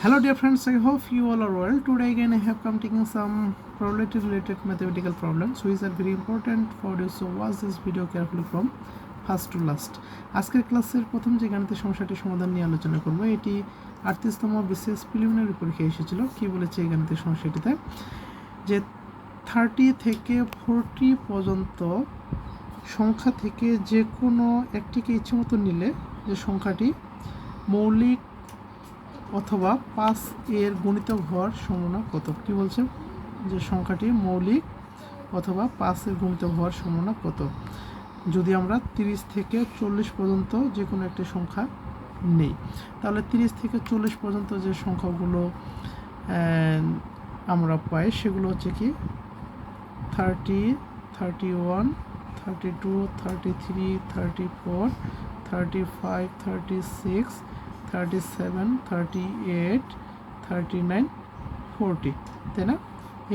Hello dear friends, I hope you all are well. Today again I have come taking some probability related mathematical problems which are very important for you, so watch this video carefully from first to last. আজকের ক্লাসের প্রথম যে গণিতের সমস্যাটি সমাধান নিয়ে আলোচনা করব, এটি 38তম বিসিএস প্রিলিমিনারি পরীক্ষায় এসেছিল। কি বলেছে এই গণিতের সমস্যাটিতে, যে 30 থেকে 40 পর্যন্ত সংখ্যা থেকে যে কোনো একটিকে ইচ্ছেমতো নিলে যে সংখ্যাটি মৌলিক অথবা 5 এর গুণিতক হওয়ার সম্ভাবনা কত? কি বলছে, যে সংখ্যাটি মৌলিক অথবা 5 এর গুণিতক হওয়ার সম্ভাবনা কত যদি আমরা 30 থেকে 40 পর্যন্ত যে কোনো একটি সংখ্যা নেই। তাহলে 30 থেকে 40 পর্যন্ত যে সংখ্যাগুলো আমরা পাই সেগুলো হচ্ছে কি 30, 31, 32, 33, 34, 35, 36, 37, 38, 39, 40, তাই না?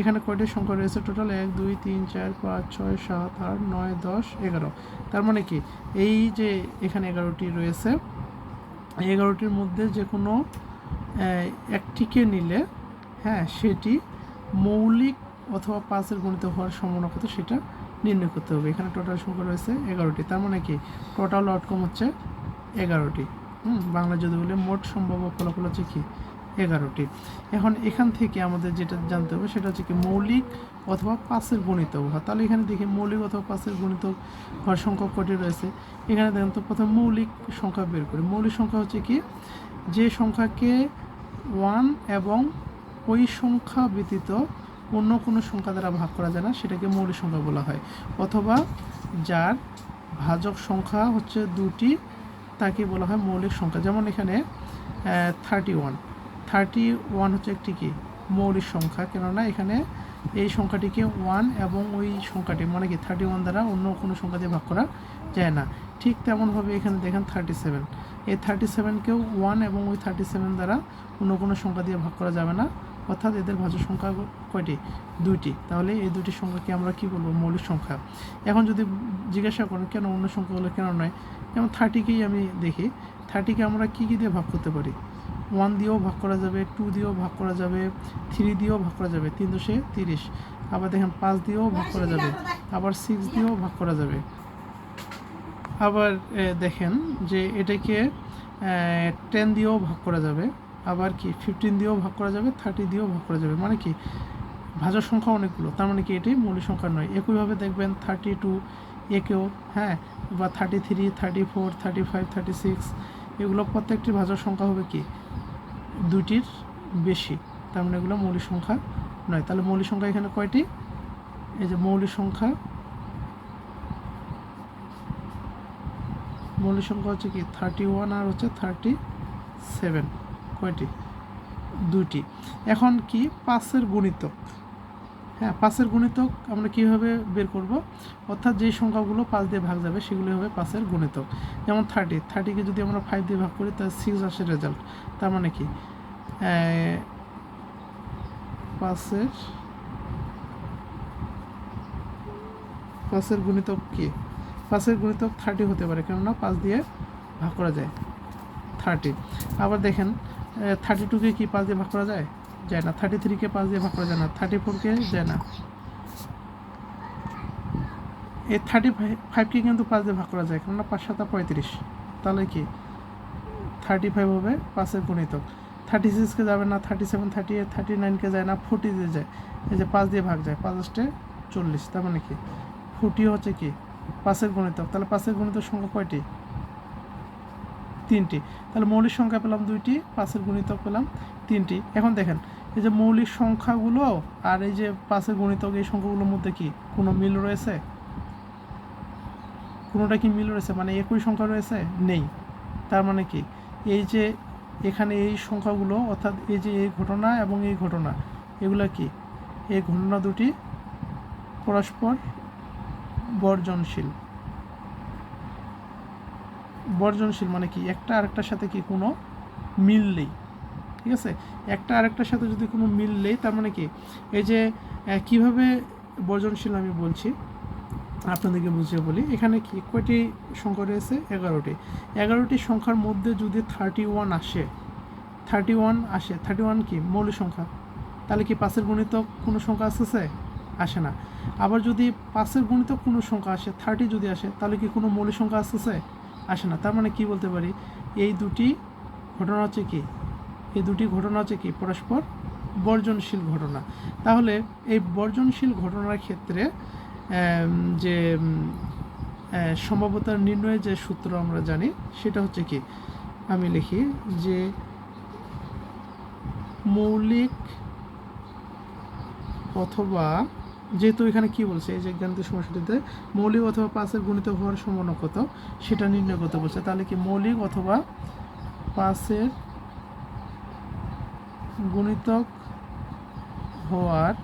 এখানে কয়টি সংখ্যা রয়েছে টোটাল? 1, 2, 3, 4, 5, 6, 7, 8, 9, 10, 11। তার মানে কি এই যে এখানে 11টি রয়েছে, 11টির মধ্যে যে কোনো একটিকে নিলে সেটি মৌলিক অথবা 5 এর গুণিতক হওয়ার সম্ভাবনা কত সেটা নির্ণয় করতে হবে। এখানে টোটাল সংখ্যা রয়েছে 11টি, তার মানে কি টোটাল আউটকাম হচ্ছে 11টি। বাংলা যদি বলে মোট সম্ভাব্য ফলাফল হচ্ছে কি 11টি। এখন এখান থেকে আমাদের যেটা জানতে হবে সেটা হচ্ছে কি মৌলিক অথবা 5 এর গুণিতক হওয়া। তাহলে এখানে দেখি মৌলিক অথবা 5 এর গুণিতক হওয়ার সংখ্যা কয়টি রয়েছে। এখানে দেখেন তো প্রথমে মৌলিক সংখ্যা বের করি। মৌলিক সংখ্যা হচ্ছে কি যে সংখ্যাকে 1 এবং ওই সংখ্যা ব্যতীত অন্য কোনো সংখ্যা দ্বারা ভাগ করা যায় না সেটাকে মৌলিক সংখ্যা বলা হয়, অথবা যার ভাজক সংখ্যা হচ্ছে 2টি তাকে বলা হয় মৌলিক সংখ্যা। যেমন এখানে 31 হচ্ছে একটি কি মৌলিক সংখ্যা, কেননা এখানে এই সংখ্যাটিকে 1 এবং ওই সংখ্যাটি মানে কি 31 দ্বারা অন্য কোনো সংখ্যা দিয়ে ভাগ করা যায় না। ঠিক তেমনভাবে এখানে দেখেন 37, এই 37কেও 1 এবং ওই 37 দ্বারা অন্য কোনো সংখ্যা দিয়ে ভাগ করা যাবে না, অর্থাৎ এদের ভাজক সংখ্যা কয়টি? 2টি। তাহলে এই দুটি সংখ্যাকে আমরা কি বলবো? মৌলিক সংখ্যা। এখন যদি জিজ্ঞাসা করেন কেন অন্য সংখ্যাগুলো কেন নয়, যেমন 30কেই আমি দেখি, 30কে আমরা কী দিয়ে ভাগ করতে পারি? 1 দিয়েও ভাগ করা যাবে, 2 দিয়েও ভাগ করা যাবে, 3 দিয়েও ভাগ করা যাবে, 3 দশে 30। আবার দেখেন 5 দিয়েও ভাগ করা যাবে, আবার 6 দিয়েও ভাগ করা যাবে। আবার দেখেন যে এটাকে 10 দিয়েও ভাগ করা যাবে, আবার কি 15 দিয়েও ভাগ করা যাবে, 30 দিয়েও ভাগ করা যাবে। মানে কি ভাজক সংখ্যা অনেকগুলো, তার মানে কি এটি মৌলিক সংখ্যা নয়। একইভাবে দেখবেন 32 একেও বা 33, 34, 35, 36 এগুলো প্রত্যেকটি ভাজক সংখ্যা হবে কি 2টির বেশি, তার মানে এগুলো মৌলিক সংখ্যা নয়। তাহলে মৌলিক সংখ্যা এখানে কয়টি? এই যে মৌলিক সংখ্যা হচ্ছে কি 31 আর হচ্ছে 37, কয়টি? 2টি। এখন কি 5 এর গুণিতক, 5 এর গুণিতক আমরা কীভাবে বের করব? অর্থাৎ যেই সংখ্যাগুলো 5 দিয়ে ভাগ যাবে সেগুলি হবে 5 এর গুণিতক। যেমন 30কে যদি আমরা 5 দিয়ে ভাগ করি তাহলে 6 আসে রেজাল্ট। তার মানে কি 5 এর গুণিতক কি? 5 এর গুণিতক 30 হতে পারে, কেননা 5 দিয়ে ভাগ করা যায় 30। আবার দেখেন 32কে কি 5 দিয়ে ভাগ করা যায়? যায় না। 33কে 5 দিয়ে ভাগ করা যায় না, 34কে যায় না। এই 35কে কিন্তু 5 দিয়ে ভাগ করা যায়, কেননা 5 7 35। তাহলে কি 35 হবে 5 এর গুণিতক। 36কে যাবে না, 37, 38, 39কে যায় না, 40 দিয়ে যায়। এই যে 5 দিয়ে ভাগ যায়, 5 8 40, তার মানে কি 40 হচ্ছে কি 5 এর গুণিতক। তাহলে 5 এর গুণিতক সংখ্যা কয়টি? 3টি। তাহলে মৌলিক সংখ্যা পেলাম 2টি, 5 এর গুণিতক পেলাম 3টি। এখন দেখেন এই যে মৌলিক সংখ্যাগুলো আর এই যে 5 এর গুণিতক, এই সংখ্যাগুলোর মধ্যে কি কোনো মিল রয়েছে? কোনোটা কি মিল রয়েছে? মানে একই সংখ্যা রয়েছে? নেই। তার মানে কি এই যে এখানে এই সংখ্যাগুলো, অর্থাৎ এই যে এই ঘটনা এবং এই ঘটনা, এগুলো কি এই ঘটনা দুটি পরস্পর বর্জনশীল। মানে কি একটা আরেকটার সাথে কি কোনো মিল নেই, ঠিক আছে? একটা আরেকটার সাথে যদি কোনো মিল নেই, তার মানে কি এই যে কিভাবে বর্জনশীল আমি বলছি আপনাদেরকে বুঝিয়ে বলি। এখানে কি কয়টি সংখ্যা রয়েছে? 11টি। 11টি সংখ্যার মধ্যে যদি 31 আসে, 31 আসে, 31 কি মৌলিক সংখ্যা, তাহলে কি 5-এর গুণিতক কোনো সংখ্যা আসতেছে? আসে না। আবার যদি 5-এর গুণিতক কোনো সংখ্যা আসে, 30 যদি আসে, তাহলে কি কোনো মৌলিক সংখ্যা আসতেছে? আসে না। তার মানে কি বলতে পারি, এই দুটি ঘটনা হচ্ছে কি, এই দুটি ঘটনা হচ্ছে কি পরস্পর বর্জনশীল ঘটনা। তাহলে এই বর্জনশীল ঘটনার ক্ষেত্রে যে সম্ভাব্যতার নির্ণয়ের যে সূত্র আমরা জানি সেটা হচ্ছে কি, আমি লিখি যে মৌলিক অথবা, যেহেতু এখানে কি বলছে এই যে গাণিতিক সমস্যাটিতে মৌলিক অথবা 5-এর গুণিতক হওয়ার সম্ভাবনা কত সেটা নির্ণয় করতে বলছে। তাহলে কি মৌলিক অথবা 5-এর গুণিতক হওয়ার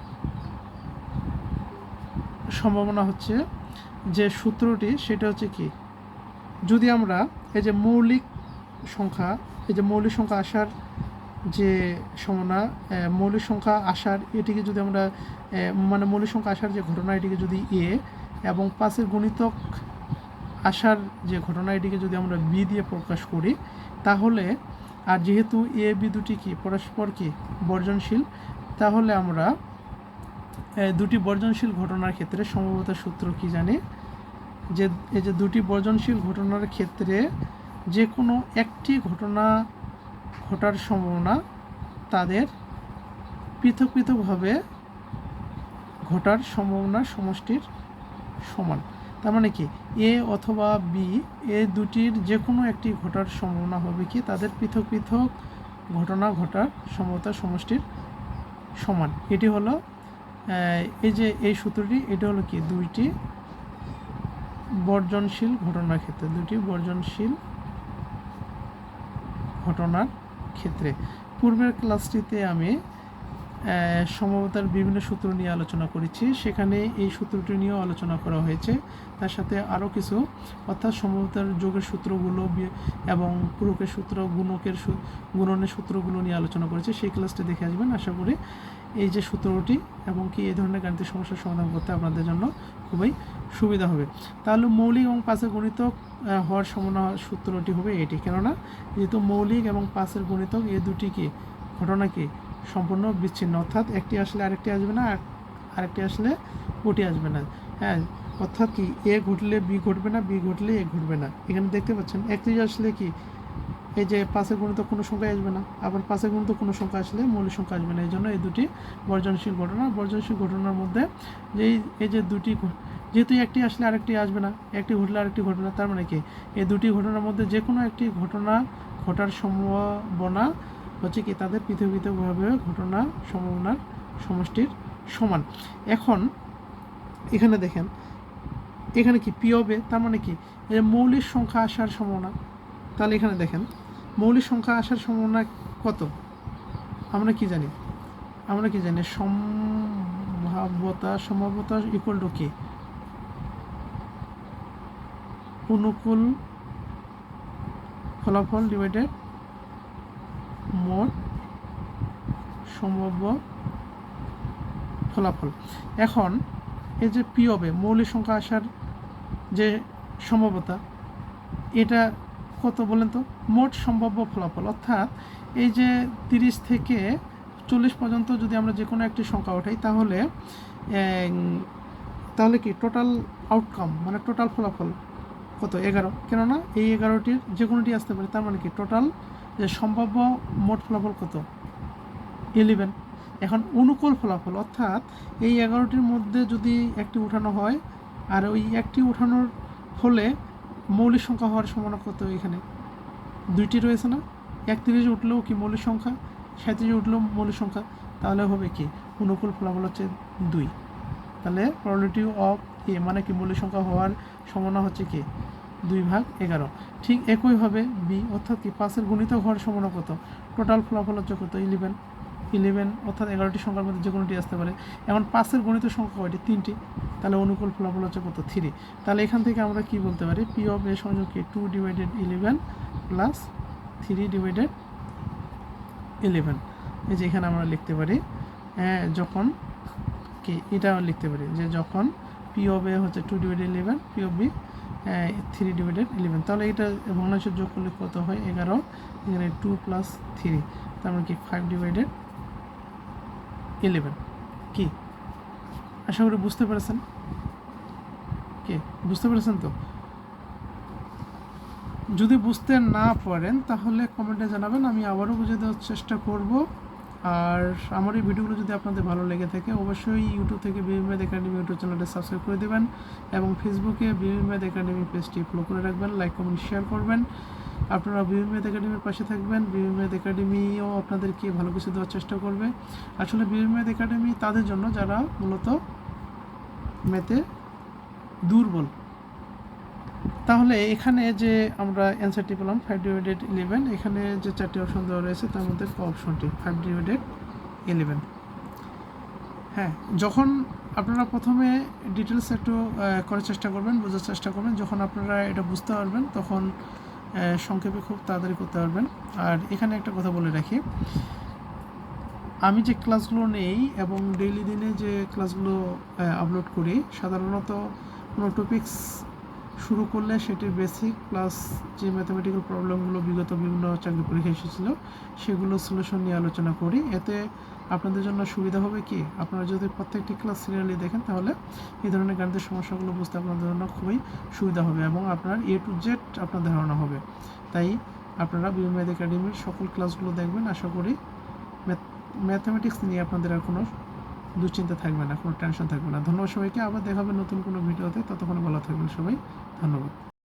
সম্ভাবনা হচ্ছে যে সূত্রটি সেটা হচ্ছে কি, যদি আমরা এই যে মৌলিক সংখ্যা, এই যে মৌলিক সংখ্যা আসার যে সম্ভাবনা, মৌলিক সংখ্যা আসার এটিকে যদি আমরা মানে মৌলিক সংখ্যা আসার যে ঘটনা এটিকে যদি এ এবং 5-এর গুণিতক আসার যে ঘটনা এটিকে যদি আমরা বি দিয়ে প্রকাশ করি, তাহলে আর যেহেতু এ বি দুটি কি পরস্পর কি বর্জনশীল, তাহলে আমরা দুটি বর্জনশীল ঘটনার ক্ষেত্রে সম্ভাব্যতার সূত্র কি জানি, যে এই যে দুটি বর্জনশীল ঘটনার ক্ষেত্রে যে কোনো একটি ঘটনা ঘটার সম্ভাবনা তাদের পৃথক পৃথকভাবে ঘটার সম্ভাবনার সমষ্টির সমান। তার মানে কি এ অথবা বি এই দুটির যে কোনো একটি ঘটার সম্ভাবনা হবে কি তাদের পৃথক পৃথক ঘটনা ঘটার সম্ভাব্যতার সমষ্টির সমান। এটি হলো এই যে এই সূত্রটি, এটি হলো কি দুইটি বর্জনশীল ঘটনার ক্ষেত্রে, দুটি বর্জনশীল ঘটনার ক্ষেত্রে। পূর্বের ক্লাসটিতে আমি সম্ভাব্যতার বিভিন্ন সূত্র নিয়ে আলোচনা করেছি, সেখানে এই সূত্রটি নিয়েও আলোচনা করা হয়েছে। তার সাথে আরও কিছু অর্থাৎ সম্ভাব্যতার যোগের সূত্রগুলো এবং পূরকের সূত্র, গুণনের সূত্রগুলো নিয়ে আলোচনা করেছি। সেই ক্লাসটি দেখে আসবেন। আশা করি এই যে সূত্রটি এবং কি এই ধরনের গাণিতিক সমস্যার সমাধান করতে আপনাদের জন্য খুবই সুবিধা হবে। তাহলে মৌলিক এবং 5-এর গুণিতক হওয়ার সম্ভাবনা সূত্রটি হবে এটি, কেননা যেহেতু মৌলিক এবং 5-এর গুণিতক এই দুটি কি ঘটনা কি সম্পূর্ণ বিচ্ছিন্ন, অর্থাৎ একটি আসলে আরেকটি আসবে না, আরেকটি আসলে ওটি আসবে না। হ্যাঁ, অর্থাৎ কি এ ঘটলে বি ঘটবে না, বি ঘটলে এ ঘটবে না। এখানে দেখতে পাচ্ছেন একটি আসলে কি এই যে 5-এর গুণিতক কোনো সংখ্যা আসবে না, আবার 5-এর গুণিতক কোনো সংখ্যা আসলে মৌলিক সংখ্যা আসবে না। এই জন্য এই দুটি বর্জনশীল ঘটনা। বর্জনশীল ঘটনার মধ্যে এই যে দুটি, যেহেতু একটি আসলে আরেকটি আসবে না, একটি ঘটলে আরেকটি ঘটবে না, তার মানে কি এই দুটি ঘটনার মধ্যে যে কোনো একটি ঘটনা ঘটার সম্ভাবনা হচ্ছে কি তাদের পৃথক পৃথকভাবে ঘটনা সম্ভাবনার সমষ্টির সমান। এখন এখানে দেখেন এখানে কি পি হবে, তার মানে কি মৌলিক সংখ্যা আসার সম্ভাবনা। তাহলে এখানে দেখেন মৌলিক সংখ্যা আসার সম্ভাবনা কত, আমরা কি জানি সম্ভাব্যতা ইকুয়াল টু কি অনুকূল ফলাফল ডিভাইডেড মোট সম্ভাব্য ফলাফল। এখন এই যে পি হবে মৌলিক সংখ্যা আসার যে সম্ভাব্যতা, এটা কত বলেন তো, মোট সম্ভাব্য ফলাফল। অর্থাৎ এই যে 30 থেকে 40 পর্যন্ত যদি আমরা যে কোনো একটি সংখ্যা ওঠাই, তাহলে কি টোটাল আউটকাম মানে টোটাল ফলাফল কত 11, কেননা এই 11টির যে কোনোটি আসতে পারে। তার মানে কি টোটাল যে সম্ভাব্য মোট ফলাফল কত 11। এখন অনুকূল ফলাফল অর্থাৎ এই 11টির মধ্যে যদি একটি উঠানো হয়, আর ওই একটি উঠানোর ফলে মৌলিক সংখ্যা হওয়ার সম্ভাবনা কত, এখানে দুইটি রয়েছে না, 31 উঠলেও কি মৌলিক সংখ্যা, 37 উঠলেও মৌলিক সংখ্যা, তাহলে হবে কি অনুকূল ফলাফল হচ্ছে 2। তাহলে প্রবাবিলিটি অফ এ মানে কি মৌলিক সংখ্যা হওয়ার সম্ভাবনা হচ্ছে কি 2/11। ঠিক একইভাবে বি অর্থাৎ কি 5-এর গুণিতক হওয়ার সম্ভাবনা কত, টোটাল ফলাফল হচ্ছে কত 11 অর্থাৎ 11টি সংখ্যার মধ্যে যে কোনোটি আসতে পারে। এখন 5-এর গণিত সংখ্যা কয়টি, 3টি, তাহলে অনুকূল ফলাফল হচ্ছে কত 3। তাহলে এখান থেকে আমরা কি বলতে পারি, পি অফ এ সংযোগ কি 2/11 প্লাস 3/11। এই যে এখানে আমরা লিখতে পারি যখন কি এটা লিখতে পারি যে যখন পি অফ এ হচ্ছে 2/11, পি অফ বি 3/11। তাহলে এটা ভগ্নাংশের যোগ করলে কত হয় 11, এখানে 2 + 3, তার মানে কি 5/11 কি? আশা করি বুঝতে পেরেছেন। কি বুঝতে পেরেছেন তো? যদি বুঝতে না পারেন তাহলে কমেন্টে জানাবেন, আমি আবারও বুঝিয়ে দেওয়ার চেষ্টা করব। আর আমার এই ভিডিওগুলো যদি আপনাদের ভালো লেগে থাকে অবশ্যই ইউটিউব থেকে বিএম ম্যাথ একাডেমি ইউটিউব চ্যানেলটা সাবস্ক্রাইব করে দেবেন এবং ফেসবুকে বিএম ম্যাথ একাডেমি পেজটি ফলো করে রাখবেন, লাইক কমেন্ট শেয়ার করবেন। আপনারা বিএম ম্যাথ একাডেমির পাশে থাকবেন। বিএম ম্যাথ একাডেমিও আপনাদেরকে ভালো কিছু দেওয়ার চেষ্টা করবে। আসলে বিএম ম্যাথ একাডেমি তাদের জন্য যারা মূলত ম্যাথে দুর্বল। তাহলে এখানে যে আমরা অ্যান্সারটি পেলাম 5/11, এখানে যে 4টি অপশন দেওয়া রয়েছে তার মধ্যে অপশনটি 5/11। হ্যাঁ, যখন আপনারা প্রথমে ডিটেলস একটু করার চেষ্টা করবেন, বোঝার চেষ্টা করবেন, যখন আপনারা এটা বুঝতে পারবেন তখন সংক্ষেপে খুব তাড়াতাড়ি করতে পারবেন। আর এখানে একটা কথা বলে রাখি, আমি যে ক্লাসগুলো নেই এবং ডেইলি দিনে যে ক্লাসগুলো আপলোড করি, সাধারণত কোনো টপিক্স শুরু করলে সেটির বেসিক প্লাস যে ম্যাথমেটিক্যাল প্রবলেমগুলো বিগত বিভিন্ন চাকরি পরীক্ষা এসেছিলো সেগুলো সলিউশন নিয়ে আলোচনা করি। এতে আপনাদের জন্য সুবিধা হবে কি, আপনারা যদি প্রত্যেকটি ক্লাস সিরিয়ালি দেখেন তাহলে এই ধরনের গাণিতিক সমস্যাগুলো বুঝতে আপনাদের জন্য খুবই সুবিধা হবে এবং আপনার A to Z আপনার ধারণা হবে। তাই আপনারা বিএম ম্যাথ একাডেমির সকল ক্লাসগুলো দেখবেন। আশা করি ম্যাথমেটিক্স নিয়ে আপনাদের আর কোনো দুশ্চিন্তা থাকবে না, কোনো টেনশন থাকবে না। ধন্যবাদ সবাইকে, আবার দেখা হবে নতুন কোনো ভিডিওতে। ততক্ষণে ভালো থাকবেন সবাই, ধন্যবাদ।